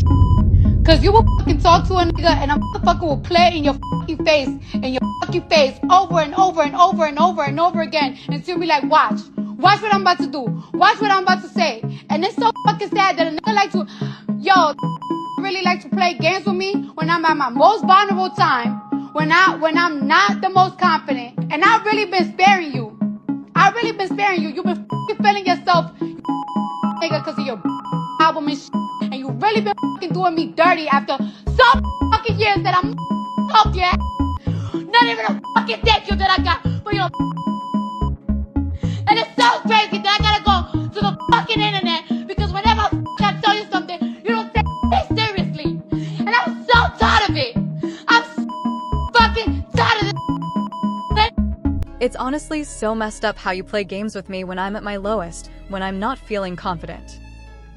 this shit. Cause you will fucking talk to a nigga and a motherfucker will play in your fucking face, over and over and over and over and over again until you be like, watch what I'm about to do, watch what I'm about to say. And it's so fucking sad that a nigga like to, really like to play games with me when I'm at my most vulnerable time, when I'm not the most confident, and I've really been sparing you. You've been fucking feeling yourself, you nigga, because of your album and shit. And you really been fucking doing me dirty after some fucking years that I'm off your ass. Not even a fucking thank you that I got for your. And it's so crazy that I gotta go to the fucking internet because whenever I tell you something, you don't take it seriously. And I'm so tired of it. I'm so fucking tired of it. It's honestly so messed up how you play games with me when I'm at my lowest, when I'm not feeling confident.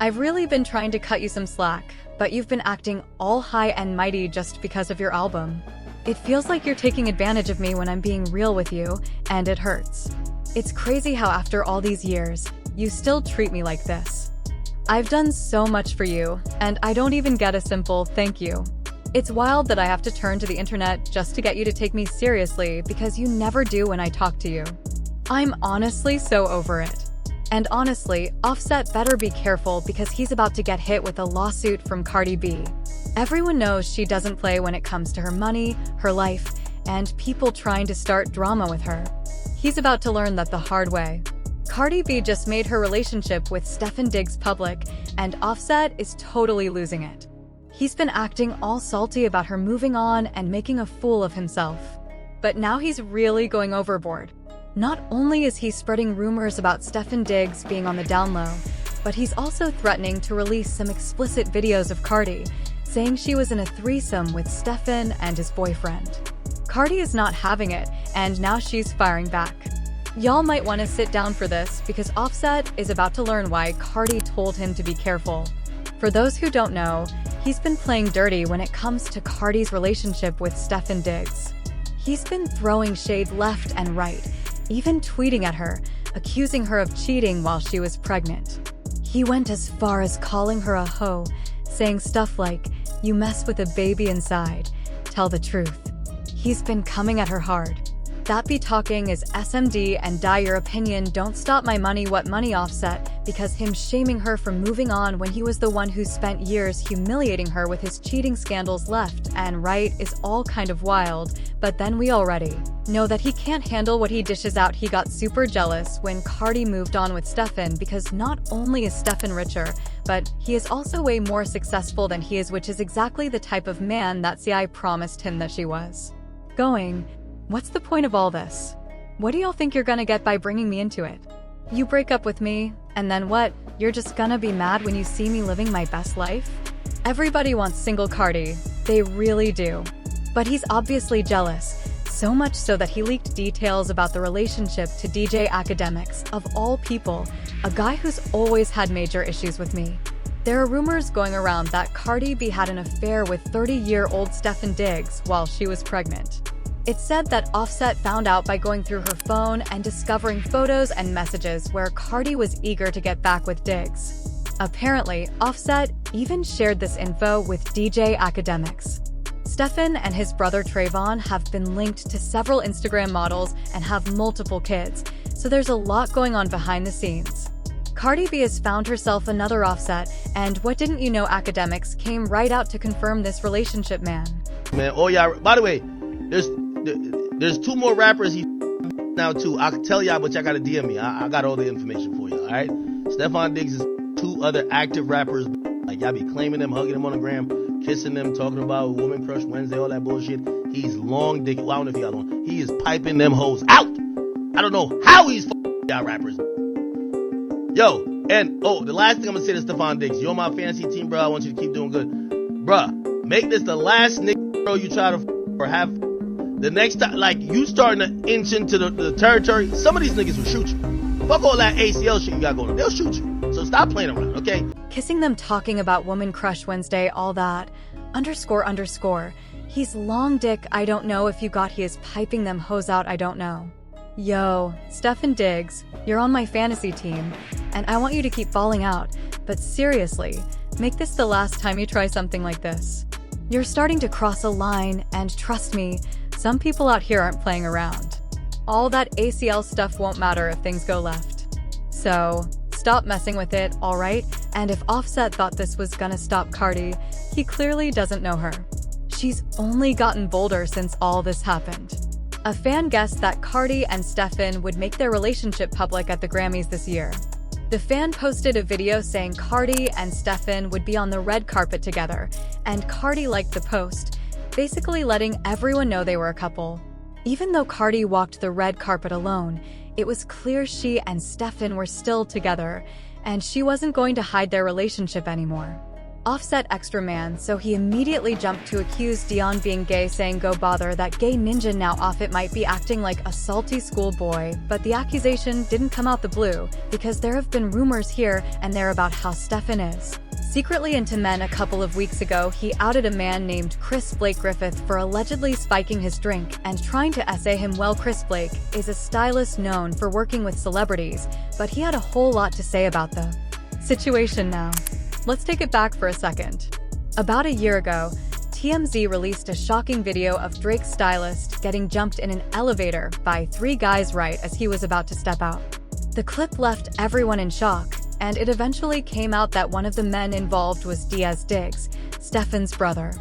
I've really been trying to cut you some slack, but you've been acting all high and mighty just because of your album. It feels like you're taking advantage of me when I'm being real with you, and it hurts. It's crazy how after all these years, you still treat me like this. I've done so much for you, and I don't even get a simple thank you. It's wild that I have to turn to the internet just to get you to take me seriously because you never do when I talk to you. I'm honestly so over it. And honestly, Offset better be careful because he's about to get hit with a lawsuit from Cardi B. Everyone knows she doesn't play when it comes to her money, her life, and people trying to start drama with her. He's about to learn that the hard way. Cardi B just made her relationship with Stefon Diggs public, and Offset is totally losing it. He's been acting all salty about her moving on and making a fool of himself. But now he's really going overboard. Not only is he spreading rumors about Stefon Diggs being on the down low, but he's also threatening to release some explicit videos of Cardi, saying she was in a threesome with Stefon and his boyfriend. Cardi is not having it, and now she's firing back. Y'all might want to sit down for this because Offset is about to learn why Cardi told him to be careful. For those who don't know, he's been playing dirty when it comes to Cardi's relationship with Stefon Diggs. He's been throwing shade left and right, even tweeting at her, accusing her of cheating while she was pregnant. He went as far as calling her a hoe, saying stuff like, "You mess with a baby inside, tell the truth." He's been coming at her hard. That be talking is SMD and die your opinion don't stop my money what money Offset because him shaming her for moving on when he was the one who spent years humiliating her with his cheating scandals left and right is all kind of wild, but then we already know that he can't handle what he dishes out. He got super jealous when Cardi moved on with Stefon because not only is Stefon richer, but he is also way more successful than he is, which is exactly the type of man that CI promised him that she was. What's the point of all this? What do y'all think you're gonna get by bringing me into it? You break up with me, and then what? You're just gonna be mad when you see me living my best life? Everybody wants single Cardi. They really do. But he's obviously jealous, so much so that he leaked details about the relationship to DJ Academics, of all people, a guy who's always had major issues with me. There are rumors going around that Cardi B had an affair with 30-year-old Stefon Diggs while she was pregnant. It's said that Offset found out by going through her phone and discovering photos and messages where Cardi was eager to get back with Diggs. Apparently, Offset even shared this info with DJ Academics. Stefon and his brother Trayvon have been linked to several Instagram models and have multiple kids, so there's a lot going on behind the scenes. Cardi B has found herself another Offset, and what didn't you know, Academics came right out to confirm this relationship, man. Oh yeah, by the way, there's two more rappers he now too. I can tell y'all, but y'all gotta DM me. I got all the information for you, alright? Stefon Diggs is two other active rappers. Like, y'all be claiming them, hugging them on the gram, kissing them, talking about Woman Crush Wednesday, all that bullshit. He's long dick. Well, I don't know if y'all know. He is piping them hoes out. I don't know how he's y'all rappers. Yo, and the last thing I'm gonna say to Stefon Diggs, you're on my fantasy team, bro. I want you to keep doing good. Bruh, make this the last nigga, bro, you try to or have. The next time, like, you starting to inch into the territory, some of these niggas will shoot you. Fuck all that ACL shit you got going on. They'll shoot you. So stop playing around, okay? Kissing them, talking about Woman Crush Wednesday, all that. __. He's long dick, I don't know if you got he is piping them hoes out, I don't know. Yo, Stefon Diggs, you're on my fantasy team, and I want you to keep balling out. But seriously, Make this the last time you try something like this. You're starting to cross a line, and trust me, some people out here aren't playing around. All that ACL stuff won't matter if things go left. So, stop messing with it, alright? And if Offset thought this was gonna stop Cardi, he clearly doesn't know her. She's only gotten bolder since all this happened. A fan guessed that Cardi and Stefon would make their relationship public at the Grammys this year. The fan posted a video saying Cardi and Stefon would be on the red carpet together, and Cardi liked the post, basically letting everyone know they were a couple. Even though Cardi walked the red carpet alone, it was clear she and Stefon were still together, and she wasn't going to hide their relationship anymore. Offset extra man, so he immediately jumped to accuse Dion being gay, saying go bother that gay ninja. Now Offset might be acting like a salty schoolboy, but the accusation didn't come out the blue, because there have been rumors here and there about how Stefon is secretly into men. A couple of weeks ago, he outed a man named Chris Blake Griffith for allegedly spiking his drink and trying to essay him. Well, Chris Blake is a stylist known for working with celebrities, but he had a whole lot to say about the situation now. Let's take it back for a second. About a year ago, TMZ released a shocking video of Drake's stylist getting jumped in an elevator by 3 guys right as he was about to step out. The clip left everyone in shock, and it eventually came out that one of the men involved was Diggs, Stefon's brother.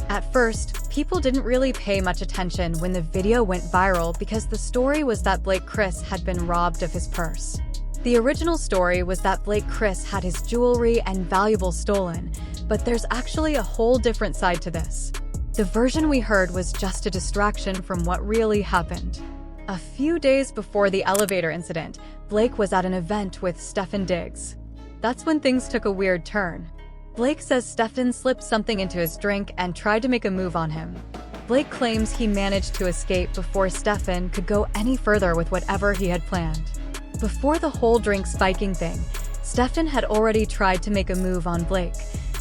At first, people didn't really pay much attention when the video went viral because the story was that Blake Chris had been robbed of his purse. The original story was that Blake Chris had his jewelry and valuables stolen, but there's actually a whole different side to this. The version we heard was just a distraction from what really happened. A few days before the elevator incident, Blake was at an event with Stefon Diggs. That's when things took a weird turn. Blake says Stefon slipped something into his drink and tried to make a move on him. Blake claims he managed to escape before Stefon could go any further with whatever he had planned. Before the whole drink spiking thing, Stefon had already tried to make a move on Blake,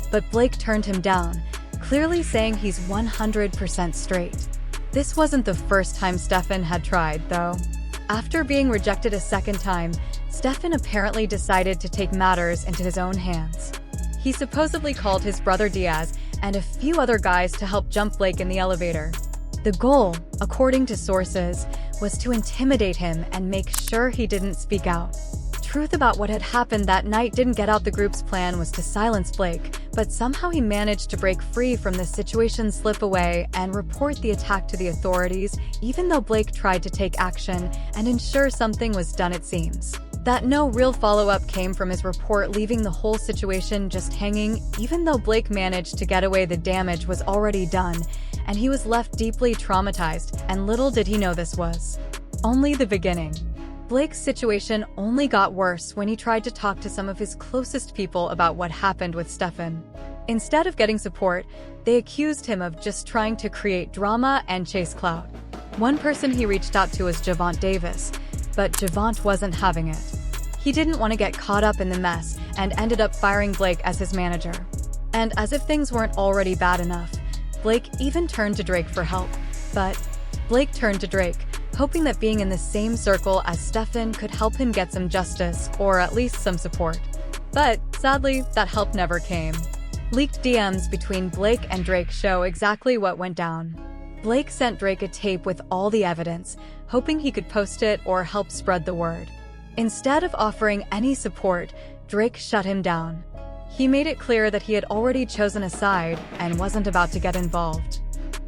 but Blake turned him down, clearly saying he's 100% straight. This wasn't the first time Stefon had tried, though. After being rejected a second time, Stefon apparently decided to take matters into his own hands. He supposedly called his brother Diaz and a few other guys to help jump Blake in the elevator. The goal, according to sources, was to intimidate him and make sure he didn't speak out. Truth about what had happened that night didn't get out. The group's plan was to silence Blake, but somehow he managed to break free from this situation, slip away, and report the attack to the authorities, even though Blake tried to take action and ensure something was done. It seems that no real follow-up came from his report, leaving the whole situation just hanging. Even though Blake managed to get away, the damage was already done, and he was left deeply traumatized, and little did he know this was only the beginning. Blake's situation only got worse when he tried to talk to some of his closest people about what happened with Stefon. Instead of getting support, they accused him of just trying to create drama and chase clout. One person he reached out to was Javante Davis, but Javante wasn't having it. He didn't want to get caught up in the mess and ended up firing Blake as his manager. And as if things weren't already bad enough, Blake even turned to Drake for help. But Blake turned to Drake, hoping that being in the same circle as Stefon could help him get some justice, or at least some support. But sadly, that help never came. Leaked DMs between Blake and Drake show exactly what went down. Blake sent Drake a tape with all the evidence, hoping he could post it or help spread the word. Instead of offering any support, Drake shut him down. He made it clear that he had already chosen a side and wasn't about to get involved.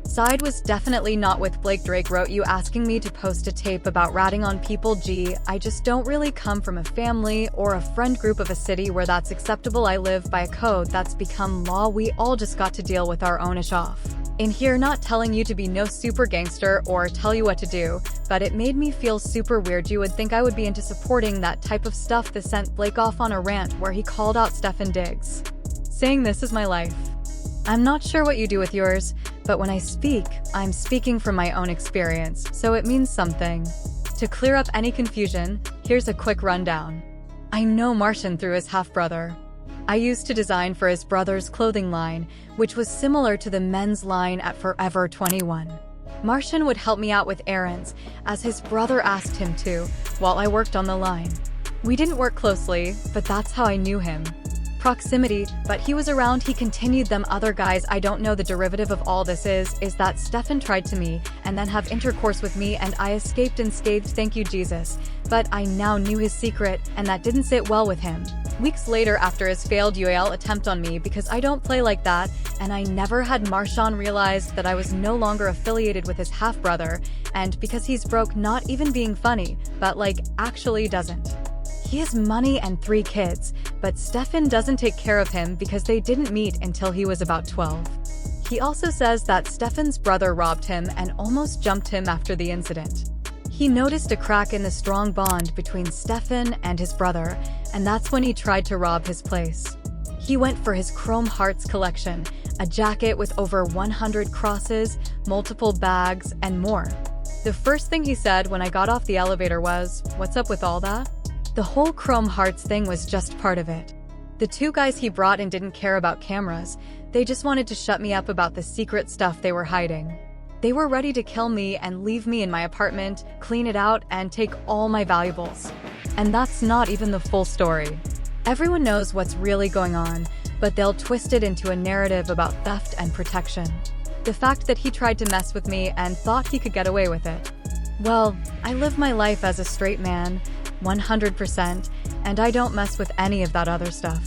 Side was definitely not with Blake. Drake wrote, "You asking me to post a tape about ratting on people? Gee, I just don't really come from a family or a friend group of a city where that's acceptable. I live by a code that's become law. We all just got to deal with our own ish off. In here, not telling you to be no super gangster or tell you what to do, but it made me feel super weird. You would think I would be into supporting that type of stuff." This sent Blake off on a rant where he called out Stefon Diggs, saying, "This is my life. I'm not sure what you do with yours, but when I speak, I'm speaking from my own experience, so it means something." To clear up any confusion, here's a quick rundown. I know Martian through his half-brother. I used to design for his brother's clothing line, which was similar to the men's line at Forever 21. Martian would help me out with errands, as his brother asked him to, while I worked on the line. We didn't work closely, but that's how I knew him. proximity, but he was around. He continued them other guys. I don't know. The derivative of all this is that Stefon tried to me and then have intercourse with me, and I escaped unscathed, thank you Jesus. But I now knew his secret, and that didn't sit well with him. Weeks later, after his failed UAL attempt on me, because I don't play like that, and I never had Marshawn realize that I was no longer affiliated with his half-brother, and because he's broke, not even being funny, but like actually doesn't. He has money and 3 kids, but Stefon doesn't take care of him because they didn't meet until he was about 12. He also says that Stefon's brother robbed him and almost jumped him after the incident. He noticed a crack in the strong bond between Stefon and his brother, and that's when he tried to rob his place. He went for his Chrome Hearts collection, a jacket with over 100 crosses, multiple bags, and more. The first thing he said when I got off the elevator was, "What's up with all that?" The whole Chrome Hearts thing was just part of it. The 2 guys he brought in didn't care about cameras. They just wanted to shut me up about the secret stuff they were hiding. They were ready to kill me and leave me in my apartment, clean it out, and take all my valuables. And that's not even the full story. Everyone knows what's really going on, but they'll twist it into a narrative about theft and protection. The fact that he tried to mess with me and thought he could get away with it. Well, I live my life as a straight man, 100%, and I don't mess with any of that other stuff.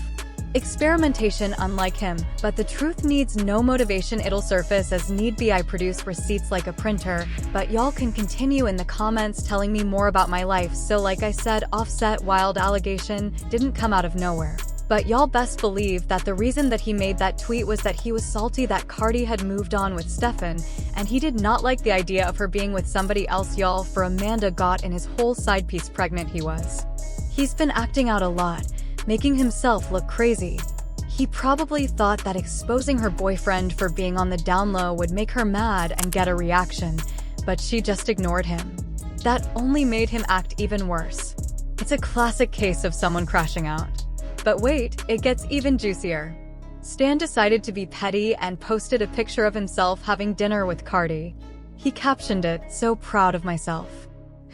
Experimentation unlike him, but the truth needs no motivation. It'll surface as need be. I produce receipts like a printer, but y'all can continue in the comments telling me more about my life. So like I said, Offset wild allegation didn't come out of nowhere. But y'all best believe that the reason that he made that tweet was that he was salty that Cardi had moved on with Stefon, and he did not like the idea of her being with somebody else. Y'all, for Amanda got in his whole side piece pregnant he was. He's been acting out a lot, making himself look crazy. He probably thought that exposing her boyfriend for being on the down low would make her mad and get a reaction, but she just ignored him. That only made him act even worse. It's a classic case of someone crashing out. But wait, it gets even juicier. Stan decided to be petty and posted a picture of himself having dinner with Cardi. He captioned it, "So proud of myself."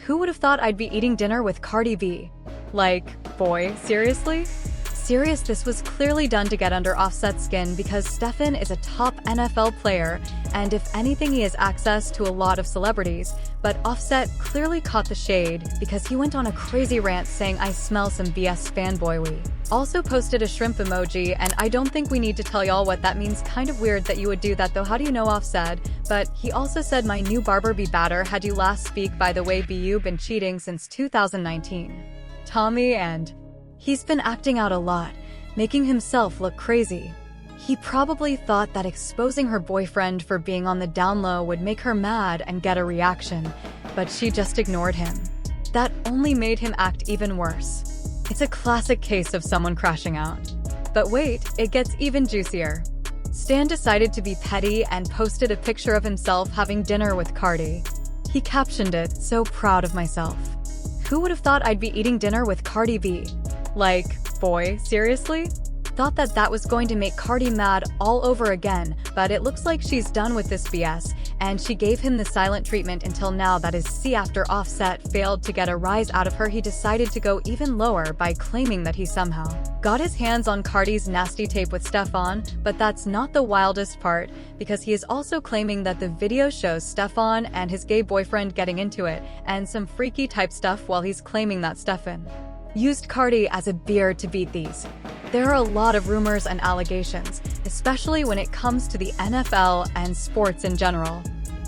Who would have thought I'd be eating dinner with Cardi B? Like, boy, seriously? Serious, this was clearly done to get under Offset's skin because Stefon is a top NFL player, and if anything he has access to a lot of celebrities, but Offset clearly caught the shade because he went on a crazy rant saying I smell some BS fanboy-y. Also posted a shrimp emoji, and I don't think we need to tell y'all what that means. Kind of weird that you would do that though. How do you know Offset? But he also said my new barber be batter had you last speak. By the way, you been cheating since 2019. Tommy and he's been acting out a lot, making himself look crazy. He probably thought that exposing her boyfriend for being on the down low would make her mad and get a reaction, but she just ignored him. That only made him act even worse. It's a classic case of someone crashing out. But wait, it gets even juicier. Stan decided to be petty and posted a picture of himself having dinner with Cardi. He captioned it, "So proud of myself." Who would have thought I'd be eating dinner with Cardi B? Like, boy, seriously? Thought that that was going to make Cardi mad all over again, but it looks like she's done with this BS, and she gave him the silent treatment until now. That is C. After Offset failed to get a rise out of her, he decided to go even lower by claiming that he somehow got his hands on Cardi's nasty tape with Stefon, but that's not the wildest part, because he is also claiming that the video shows Stefon and his gay boyfriend getting into it, and some freaky type stuff while he's claiming that Stefon used Cardi as a beard to beat these. There are a lot of rumors and allegations, especially when it comes to the NFL and sports in general.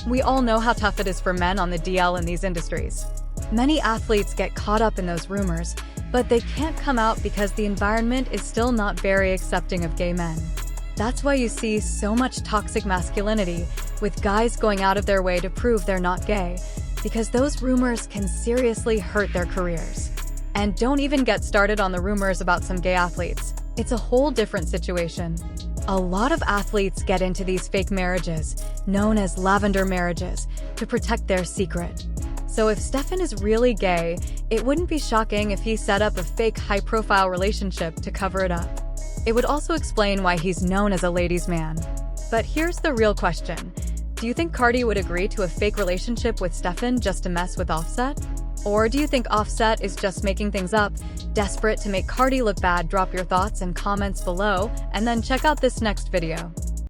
We all know how tough it is for men on the DL in these industries. Many athletes get caught up in those rumors, but they can't come out because the environment is still not very accepting of gay men. That's why you see so much toxic masculinity, with guys going out of their way to prove they're not gay, because those rumors can seriously hurt their careers. And don't even get started on the rumors about some gay athletes. It's a whole different situation. A lot of athletes get into these fake marriages, known as lavender marriages, to protect their secret. So if Stefon is really gay, it wouldn't be shocking if he set up a fake high-profile relationship to cover it up. It would also explain why he's known as a ladies' man. But here's the real question. Do you think Cardi would agree to a fake relationship with Stefon just to mess with Offset? Or do you think Offset is just making things up? Desperate to make Cardi look bad? Drop your thoughts and comments below, and then check out this next video.